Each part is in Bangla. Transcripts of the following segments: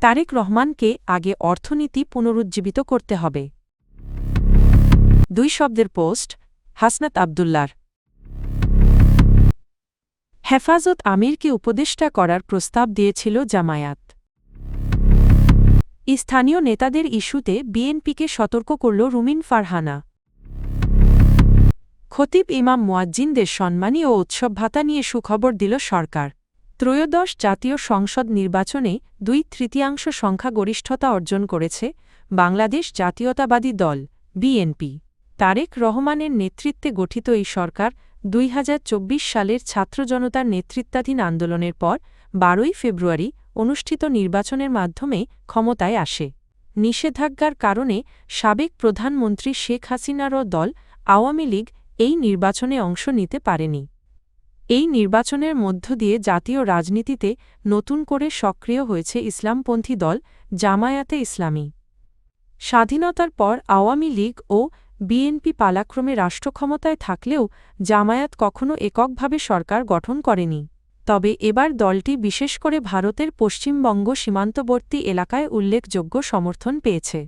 তারেক রহমানকে আগে অর্থনীতি পুনরুজ্জীবিত করতে হবে। 2 শব্দের পোস্ট হাসনাত আবদুল্লার। হেফাজত আমিরকে উপদেষ্টা করার প্রস্তাব দিয়েছিল জামায়াত। স্থানীয় নেতাদের ইস্যুতে বিএনপিকে সতর্ক করল রুমিন ফারহানা। খতিব ইমাম মুয়াজ্জিনদের সম্মানী ও উৎসব ভাতা নিয়ে সুখবর দিল সরকার। ত্রয়োদশ জাতীয় সংসদ নির্বাচনে 2/3 সংখ্যাগরিষ্ঠতা অর্জন করেছে বাংলাদেশ জাতীয়তাবাদী দল বিএনপি। তারেক রহমানের নেতৃত্বে গঠিত এই সরকার 2024 সালের ছাত্র জনতার নেতৃত্বাধীন আন্দোলনের পর 12ই ফেব্রুয়ারি অনুষ্ঠিত নির্বাচনের মাধ্যমে ক্ষমতায় আসে। নিষেধাজ্ঞার কারণে সাবেক প্রধানমন্ত্রী শেখ হাসিনারও দল আওয়ামী লীগ এই নির্বাচনে অংশ নিতে পারেনি। এই নির্বাচনের মধ্য দিয়ে জাতীয় রাজনীতিতে নতুন করে সক্রিয় হয়েছে ইসলামপন্থী দল জামায়াতে ইসলামী। স্বাধীনতার পর আওয়ামী লীগ ও বিএনপি পালাক্রমে রাষ্ট্রক্ষমতায় থাকলেও জামায়াত কখনো এককভাবে সরকার গঠন করেনি। তবে এবার দলটি বিশেষ করে ভারতের পশ্চিমবঙ্গ সীমান্তবর্তী এলাকায় উল্লেখযোগ্য সমর্থন পেয়েছে।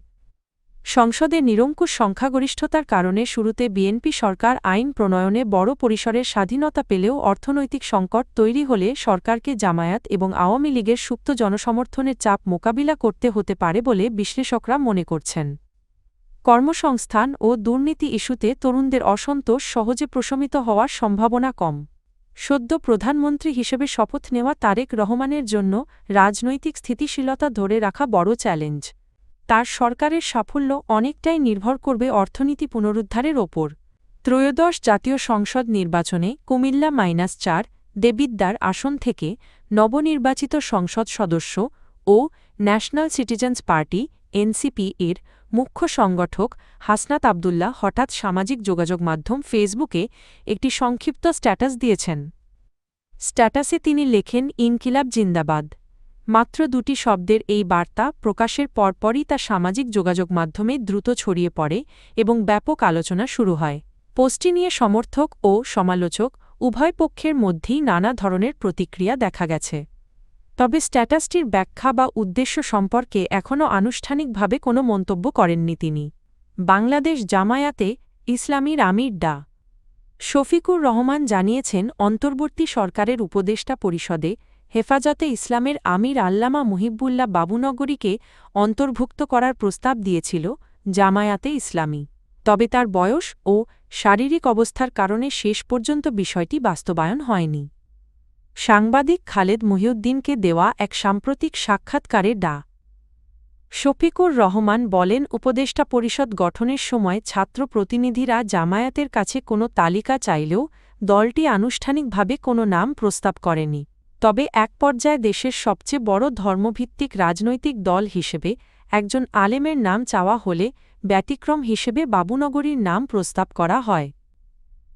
সংসদে নিরঙ্কুশ সংখ্যাগরিষ্ঠতার কারণে শুরুতে বিএনপি সরকার আইন প্রণয়নে বড় পরিসরের স্বাধীনতা পেলেও অর্থনৈতিক সংকট তৈরি হলে সরকারকে জামায়াত এবং আওয়ামী লীগের সুপ্ত জনসমর্থনের চাপ মোকাবিলা করতে হতে পারে বলে বিশ্লেষকরা মনে করছেন। কর্মসংস্থান ও দুর্নীতি ইস্যুতে তরুণদের অসন্তোষ সহজে প্রশমিত হওয়ার সম্ভাবনা কম। সদ্য প্রধানমন্ত্রী হিসেবে শপথ নেওয়া তারেক রহমানের জন্য রাজনৈতিক স্থিতিশীলতা ধরে রাখা বড় চ্যালেঞ্জ। তার সরকারের সাফল্য অনেকটাই নির্ভর করবে অর্থনীতি পুনরুদ্ধারের ওপর। ত্রয়োদশ জাতীয় সংসদ নির্বাচনে কুমিল্লা -4 দেবিদ্বার আসন থেকে নবনির্বাচিত সংসদ সদস্য ও ন্যাশনাল সিটিজেন্স পার্টি এনসিপি এর মুখ্য সংগঠক হাসনাত আবদুল্লাহ হঠাৎ সামাজিক যোগাযোগ মাধ্যম ফেসবুকে একটি সংক্ষিপ্ত স্ট্যাটাস দিয়েছেন। স্ট্যাটাসে তিনি লেখেন, ইনকিলাব জিন্দাবাদ। মাত্র 2টি শব্দের এই বার্তা প্রকাশের পরপরই তা সামাজিক যোগাযোগ মাধ্যমে দ্রুত ছড়িয়ে পড়ে এবং ব্যাপক আলোচনা শুরু হয়। পোস্টটি নিয়ে সমর্থক ও সমালোচক উভয় পক্ষের মধ্যেই নানা ধরনের প্রতিক্রিয়া দেখা গেছে। তবে স্ট্যাটাসটির ব্যাখ্যা বা উদ্দেশ্য সম্পর্কে এখনও আনুষ্ঠানিকভাবে কোনো মন্তব্য করেননি তিনি। বাংলাদেশ জামায়াতে ইসলামীর আমির ডা. শফিকুর রহমান জানিয়েছেন, অন্তর্বর্তী সরকারের উপদেষ্টা পরিষদে হেফাজতে ইসলামের আমির আল্লামা মুহিব্বুল্লাহ বাবুনগরীকে অন্তর্ভুক্ত করার প্রস্তাব দিয়েছিল জামায়াতে ইসলামী। তবে তার বয়স ও শারীরিক অবস্থার কারণে শেষ পর্যন্ত বিষয়টি বাস্তবায়ন হয়নি। সাংবাদিক খালেদ মহিউদ্দিনকে দেওয়া এক সাম্প্রতিক সাক্ষাৎকারে ডা. শফিকুর রহমান বলেন, উপদেষ্টা পরিষদ গঠনের সময় ছাত্র প্রতিনিধিরা জামায়াতের কাছে কোনো তালিকা চাইলেও দলটি আনুষ্ঠানিকভাবে কোনো নাম প্রস্তাব করেনি। তবে এক পর্যায়ে দেশের সবচেয়ে বড় ধর্মভিত্তিক রাজনৈতিক দল হিসেবে একজন আলেমের নাম চাওয়া হলে ব্যতিক্রম হিসেবে বাবুনগরীর নাম প্রস্তাব করা হয়।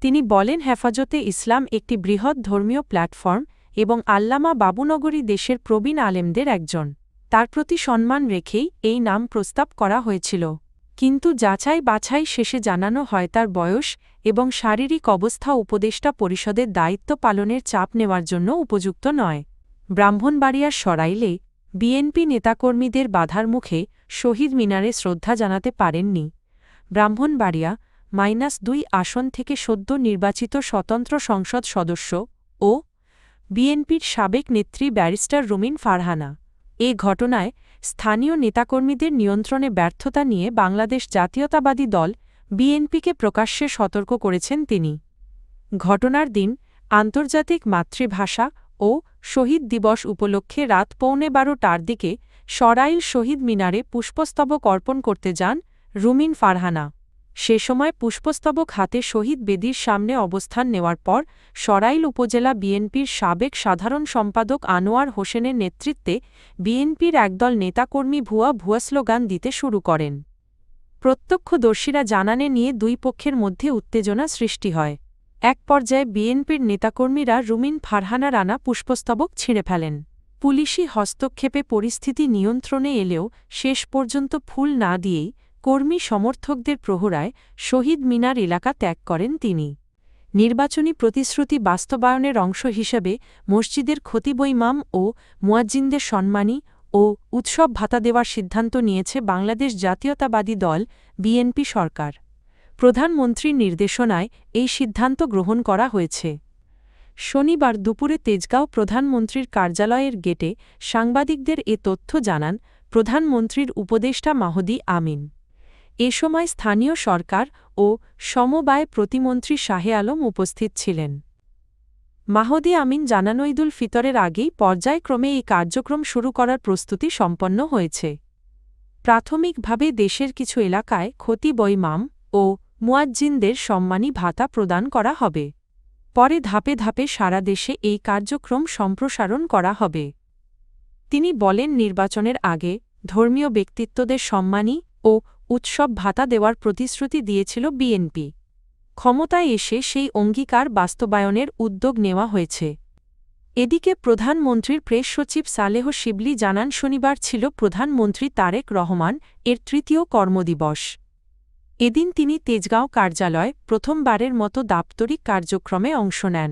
তিনি বলেন, হেফাজতে ইসলাম একটি বৃহৎ ধর্মীয় প্ল্যাটফর্ম এবং আল্লামা বাবুনগরী দেশের প্রবীণ আলেমদের একজন। তার প্রতি সম্মান রেখেই এই নাম প্রস্তাব করা হয়েছিল। কিন্তু যাচাই বাছাই শেষে জানানো হয় তার বয়স এবং শারীরিক অবস্থা উপদেষ্টা পরিষদের দায়িত্ব পালনের চাপ নেওয়ার জন্য উপযুক্ত নয়। ব্রাহ্মণবাড়িয়ার সরাইলে বিএনপি নেতাকর্মীদের বাধার মুখে শহীদ মিনারে শ্রদ্ধা জানাতে পারেননি ব্রাহ্মণবাড়িয়া -2 আসন থেকে সদ্য নির্বাচিত স্বতন্ত্র সংসদ সদস্য ও বিএনপির সাবেক নেত্রী ব্যারিস্টার রুমিন ফারহানা। এ ঘটনায় স্থানীয় নেতাকর্মীদের নিয়ন্ত্রণে ব্যর্থতা নিয়ে বাংলাদেশ জাতীয়তাবাদী দল বিএনপিকে প্রকাশ্যে সতর্ক করেছেন তিনি। ঘটনার দিন আন্তর্জাতিক মাতৃভাষা ও শহীদ দিবস উপলক্ষে রাত 11:15টার দিকে সরাইল শহীদ মিনারে পুষ্পস্তবক অর্পণ করতে যান রুমিন ফারহানা। সে সময় পুষ্পস্তবক হাতে শহীদ বেদির সামনে অবস্থান নেওয়ার পর সরাইল উপজেলা বিএনপির সাবেক সাধারণ সম্পাদক আনোয়ার হোসেনের নেতৃত্বে বিএনপির একদল নেতাকর্মী ভুয়া স্লোগান দিতে শুরু করেন। প্রত্যক্ষদর্শীরা জানানে নিয়ে দুই পক্ষের মধ্যে উত্তেজনা সৃষ্টি হয়। এক পর্যায়ে বিএনপির নেতাকর্মীরা রুমিন ফারহানার আনা পুষ্পস্তবক ছিঁড়ে ফেলেন। পুলিশি হস্তক্ষেপে পরিস্থিতি নিয়ন্ত্রণে এলেও শেষ পর্যন্ত ফুল না দিয়েই কর্মী সমর্থকদের প্রহরায় শহীদ মিনার এলাকা ত্যাগ করেন তিনি। নির্বাচনী প্রতিশ্রুতি বাস্তবায়নের অংশ হিসেবে মসজিদের খতিব ইমাম ও মুয়াজ্জিনদের সম্মানী ও উৎসব ভাতা দেওয়ার সিদ্ধান্ত নিয়েছে বাংলাদেশ জাতীয়তাবাদী দল বিএনপি সরকার। প্রধানমন্ত্রীর নির্দেশনায় এই সিদ্ধান্ত গ্রহণ করা হয়েছে। শনিবার দুপুরে তেজগাঁও প্রধানমন্ত্রীর কার্যালয়ের গেটে সাংবাদিকদের এ তথ্য জানান প্রধানমন্ত্রীর উপদেষ্টা মাহদী আমিন। এ সময় স্থানীয় সরকার ও সমবায় প্রতিমন্ত্রী শাহে আলম উপস্থিত ছিলেন। মাহদী আমিন জানান ঈদুল ফিতরের আগেই পর্যায়ক্রমে এই কার্যক্রম শুরু করার প্রস্তুতি সম্পন্ন হয়েছে। প্রাথমিকভাবে দেশের কিছু এলাকায় খতিব ইমাম ও মুয়াজ্জিনদের সম্মানী ভাতা প্রদান করা হবে। পরে ধাপে ধাপে সারা দেশে এই কার্যক্রম সম্প্রসারণ করা হবে। তিনি বলেন, নির্বাচনের আগে ধর্মীয় ব্যক্তিত্বদের সম্মানী ও উৎসব ভাতা দেওয়ার প্রতিশ্রুতি দিয়েছিল বিএনপি। ক্ষমতায় এসে সেই অঙ্গীকার বাস্তবায়নের উদ্যোগ নেওয়া হয়েছে। এদিকে প্রধানমন্ত্রীর প্রেস সচিব সালেহ শিবলি জানান, শনিবার ছিল প্রধানমন্ত্রী তারেক রহমান এর তৃতীয় কর্মদিবস। এদিন তিনি তেজগাঁও কার্যালয়ে প্রথমবারের মতো দাপ্তরিক কার্যক্রমে অংশ নেন।